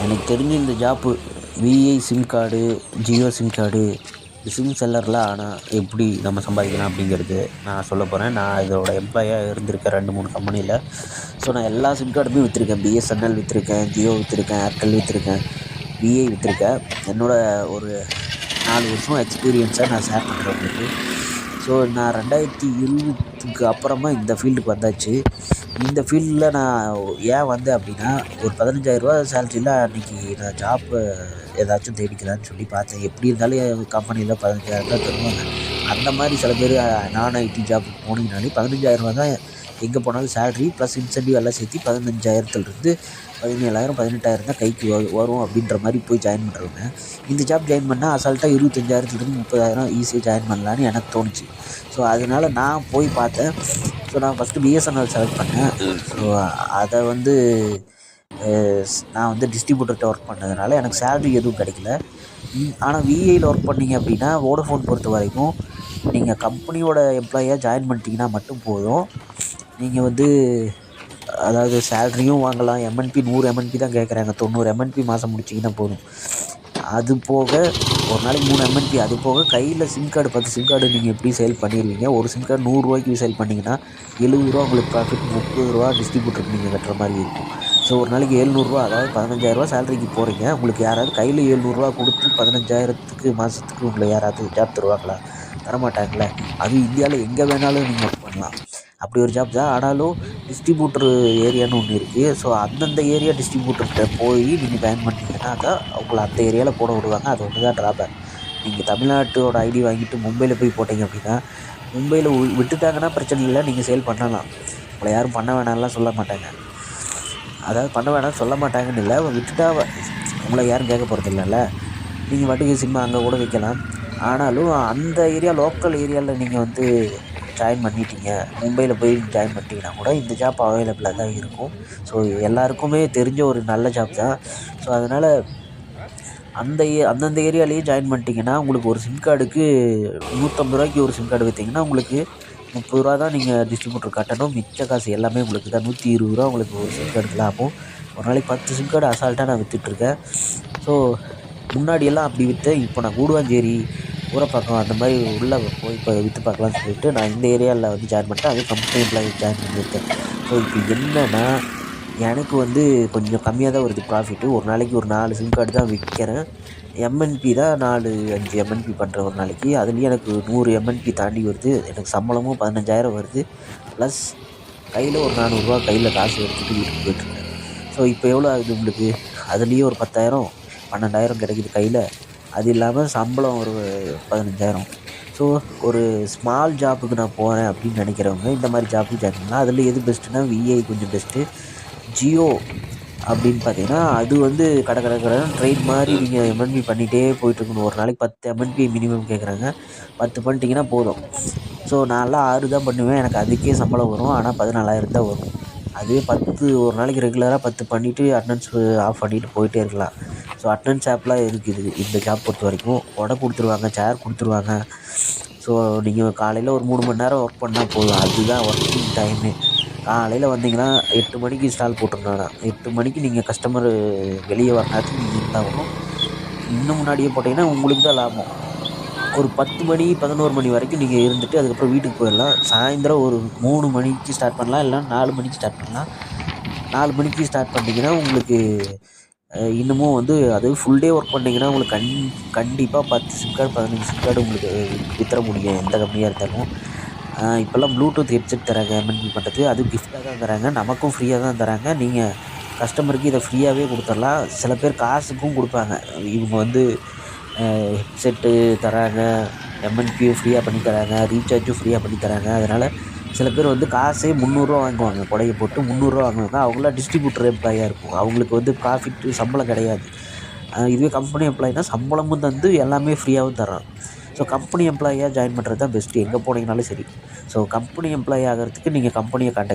எனக்கு தெரிஞ்சு இந்த job Vi sim card, Jio sim card, sim செல்லர்லாம் ஆனால் எப்படி நம்ம சம்பாதிக்கலாம் அப்படிங்கிறது நான் சொல்ல போகிறேன். நான் இதோட எம்ப்ளாயாக இருந்திருக்கேன் 2, 3 கம்பெனியில். ஸோ நான் எல்லா சிம் கார்டுமே விற்றுருக்கேன். பிஎஸ்என்எல் விற்றுருக்கேன், ஜியோ விற்றுருக்கேன், ஏர்டெல் விற்றுருக்கேன், விஐ விற்றுருக்கேன். என்னோடய ஒரு 4 வருஷம் எக்ஸ்பீரியன்ஸை நான் ஷேர் பண்ணுறேன் உங்களுக்கு. ஸோ நான் 2020க்கு அப்புறமா இந்த ஃபீல்டுக்கு வந்தாச்சு. இந்த ஃபீல்டில் நான் ஏன் வந்தேன் அப்படின்னா, ஒரு 15,000 சேலரியில் அன்றைக்கி நான் ஜாப்பு ஏதாச்சும் தேடிக்கலான்னு சொல்லி பார்த்தேன். எப்படி இருந்தாலும் என் கம்பெனியில் 15,000 தான் தருவாங்க. அந்த மாதிரி சில பேர் நான் ஐடி ஜாப்புக்கு போனீங்கனாலே 15,000 தான் எங்கே போனாலும் சேலரி ப்ளஸ் இன்சென்டிவ் எல்லாம் சேர்த்து 15,000லேருந்து 17,000 18,000 தான் கைக்கு வரும் அப்படின்ற மாதிரி போய் ஜாயின் பண்ணுறவங்க. இந்த ஜாப் ஜாயின் பண்ணால் அசால்ட்டாக 25,000லேருந்து 30,000 ஈஸியாக ஜாயின் பண்ணலான்னு எனக்கு தோணுச்சு. ஸோ அதனால் நான் போய் பார்த்தேன். ஸோ நான் ஃபஸ்ட்டு பிஎஸ்என்எல் செலக்ட் பண்ணேன். ஸோ அதை நான் டிஸ்ட்ரிபியூட்டர்கிட்ட ஒர்க் பண்ணதுனால எனக்கு சேலரி எதுவும் கிடைக்கல. ஆனால் விஐயில் ஒர்க் பண்ணிங்க அப்படின்னா வோடஃபோன் பொறுத்த வரைக்கும் நீங்கள் கம்பெனியோட எம்ப்ளாயியாக ஜாயின் பண்ணிட்டீங்கன்னா மட்டும் போதும். நீங்கள் அதாவது சேலரியும் வாங்கலாம். எம்என்பி 100 எம்என்பி தான் கேட்குறாங்க. 90 எம்என்பி மாதம் முடிச்சிங்கன்னா போதும். அது போக ஒரு நாளைக்கு 3 எம்என்பி. அது போக கையில் சிம் கார்டு 10 சிம் கார்டு நீங்கள் எப்படி சேல் பண்ணிடுவீங்க. ஒரு சிம் கார்டு 100 ரூபாய்க்கு சேல் பண்ணிங்கன்னா 70 ரூபா உங்களுக்கு ப்ராஃபிட், 30 ரூபா டிஸ்ட்ரிபியூட்டருக்கு நீங்கள் கட்டுற மாதிரி இருக்கும். ஸோ ஒரு நாளைக்கு 700 அதாவது 15,000 சேலரிக்கு போகிறீங்க. உங்களுக்கு யாராவது கையில் 700 கொடுத்து 15,000க்கு மாதத்துக்கு உங்களை யாராவது ஜாப் தருவாங்களா? தரமாட்டாங்களே. அதுவும் இந்தியாவில் எங்கே வேணாலும் நீங்கள் ஒர்க் பண்ணலாம். அப்படி ஒரு ஜாப் தான். ஆனாலும் டிஸ்ட்ரிபியூட்டர் ஏரியான்னு ஒன்று இருக்குது. ஸோ அந்தந்த ஏரியா டிஸ்ட்ரிபியூட்டர்கிட்ட போய் நீங்கள் ஜாயின் பண்ணிட்டீங்கன்னா தான் அவங்கள அந்த ஏரியாவில் போட விடுவாங்க. அது ஒன்று தான் ட்ராபேக். நீங்கள் தமிழ்நாட்டோட ஐடி வாங்கிட்டு மும்பையில் போய் போட்டிங்க அப்படின்னா, மும்பையில் விட்டுட்டாங்கன்னா பிரச்சனை இல்லை, நீங்கள் சேல் பண்ணலாம். உங்களை யாரும் பண்ண வேணாம்லாம் சொல்ல மாட்டாங்க. அதாவது பண்ண வேணாம்னு சொல்ல மாட்டாங்கன்னு இல்லை, விட்டுட்டா உங்களை யாரும் கேட்க போகிறது இல்லைல்ல. நீங்கள் பாட்டுக்கு சிம்மா அங்கே கூட வைக்கலாம். ஆனாலும் அந்த ஏரியா லோக்கல் ஏரியாவில் நீங்கள் ஜாயின் பண்ணிட்டீங்க, மும்பையில் போய் ஜாயின் பண்ணிட்டீங்கன்னா கூட இந்த ஜாப் அவைலபிளாக தான் இருக்கும். ஸோ எல்லாருக்குமே தெரிஞ்ச ஒரு நல்ல ஜாப் தான். ஸோ அதனால் அந்தந்த ஏரியாலேயே ஜாயின் பண்ணிட்டீங்கன்னா உங்களுக்கு ஒரு சிம் கார்டுக்கு 150 ரூபாய்க்கு ஒரு சிம் கார்டு வைத்திங்கன்னா உங்களுக்கு 30 ரூபா தான் நீங்கள் டிஸ்ட்ரிபியூட்டர் கட்டணும். மிச்ச காசு எல்லாமே உங்களுக்கு தான். 120 ரூபா உங்களுக்கு ஒரு சிம் கார்டுக்கு லாபம். ஒரு நாளைக்கு 10 சிம் கார்டு அசால்ட்டாக நான் விற்றுட்ருக்கேன். ஸோ முன்னாடியெல்லாம் அப்படி விற்றேன். இப்போ நான் கூடுவாஞ்சேரி, ஊரப்பாக்கம் அந்த மாதிரி உள்ளே போய் இப்போ விற்று பார்க்கலான்னு சொல்லிட்டு நான் இந்த ஏரியாவில் ஜாயின் பண்ணிட்டேன். அது கம்பெனி எம்ப்ளாயி ஜாயின் பண்ணியிருக்கேன். ஸோ இப்போ என்னென்னா எனக்கு கொஞ்சம் கம்மியாக தான் வருது ப்ராஃபிட்டு. ஒரு நாளைக்கு ஒரு 4 சிம் கார்டு தான் விற்கிறேன். எம்என்பி தான் 4, 5 எம்என்பி பண்ணுறேன் ஒரு நாளைக்கு. அதுலேயும் எனக்கு 100 எம்என்பி தாண்டி வருது. எனக்கு சம்பளமும் 15,000 வருது. ப்ளஸ் கையில் ஒரு 400 ரூபா கையில் காசு எடுத்துகிட்டு வீட்டுக்கு போய்ட்டுருக்கேன். ஸோ இப்போ எவ்வளோ ஆகுது உங்களுக்கு? அதுலேயும் ஒரு 10,000 12,000 கிடைக்குது கையில். அது இல்லாமல் சம்பளம் ஒரு 15,000. ஸோ ஒரு ஸ்மால் ஜாப்புக்கு நான் போகிறேன் அப்படின்னு நினைக்கிறவங்க இந்த மாதிரி ஜாப்புக்கு ஜாயின் பண்ணலாம். அதில் எது பெஸ்ட்டுனா விஐ கொஞ்சம் பெஸ்ட்டு. ஜியோ அப்படின்னு பார்த்தீங்கன்னா அது கடை ட்ரெயின் மாதிரி நீங்கள் எம்என்பி பண்ணிகிட்டே போயிட்டுருக்கணும். ஒரு நாளைக்கு 10 எம்என்பி மினிமம் கேட்குறாங்க. 10 பண்ணிட்டீங்கன்னா போதும். ஸோ நான்லாம் 6 தான் பண்ணுவேன். எனக்கு அதுக்கே சம்பளம் வரும். ஆனால் 14,000 தான் வரும். அதுவே 10 ஒரு நாளைக்கு ரெகுலராக 10 பண்ணிவிட்டு அட்டனன்ஸ் ஆஃப் பண்ணிவிட்டு போயிட்டே இருக்கலாம். ஸோ அட்டனன்ஸ் ஆப்லாம் இருக்குது இந்த ஜாப் பொறுத்த வரைக்கும். கொடை கொடுத்துருவாங்க, சேர் கொடுத்துருவாங்க. ஸோ நீங்கள் காலையில் ஒரு 3 மணி நேரம் ஒர்க் பண்ணால் போதும். அதுதான் ஒர்க்கிங் டைமு. காலையில் வந்தீங்கன்னா 8 மணிக்கு ஸ்டால் போட்டிருந்தாங்கன்னா 8 மணிக்கு நீங்கள் கஸ்டமர் வெளியே வரனாச்சும் நீங்கள் இருந்தாகணும். இன்னும் முன்னாடியே போட்டிங்கன்னா உங்களுக்கு தான் லாபம். ஒரு 10 மணி 11 மணி வரைக்கும் நீங்கள் இருந்துட்டு அதுக்கப்புறம் வீட்டுக்கு போயிடலாம். சாயந்தரம் ஒரு 3 மணிக்கு ஸ்டார்ட் பண்ணலாம், இல்லை 4 மணிக்கு ஸ்டார்ட் பண்ணலாம். 4 மணிக்கு ஸ்டார்ட் பண்ணிங்கன்னா உங்களுக்கு இன்னமும் அது ஃபுல் டே ஒர்க் பண்ணிங்கன்னா உங்களுக்கு கண்டிப்பாக 10 சிம் கார்டு 15 சிம் கார்டு உங்களுக்கு விற்ற முடியும் எந்த கம்பெனியாக இருந்தாலும். இப்போல்லாம் ப்ளூடூத் ஹெட்செட் தராங்க எம்என்பி பண்ணுறது. அது கிஃப்டாக தான் தராங்க, நமக்கும் ஃப்ரீயாக தான் தராங்க. நீங்கள் கஸ்டமருக்கு இதை ஃப்ரீயாகவே கொடுத்துடலாம். சில பேர் காசுக்கும் கொடுப்பாங்க. இவங்க ஹெட்செட்டு தராங்க, எம்என்பியும் ஃப்ரீயாக பண்ணி தராங்க, ரீசார்ஜும் ஃப்ரீயாக பண்ணி தராங்க. அதனால் சில பேர் காசே 300 ரூபா வாங்குவாங்க. கொடையை போட்டு 300 ரூபா வாங்குவாங்க. அவங்களாம் டிஸ்ட்ரிபியூட்டர் எம்ப்ளாயாக இருக்கும். அவங்களுக்கு ப்ராஃபிட்டு சம்பளம் கிடையாது. இதுவே கம்பெனி எம்ப்ளாயினா சம்பளமும் தந்து எல்லாமே ஃப்ரீயாகவும் தர்றான். ஸோ கம்பெனி எம்ப்ளாயியாக ஜாயின் பண்ணுறது தான் பெஸ்ட்டு எங்கே போனீங்கனாலும் சரி. ஸோ கம்பெனி எம்ப்ளாயி ஆகிறதுக்கு நீங்கள் கம்பெனியை கான்டாக்ட்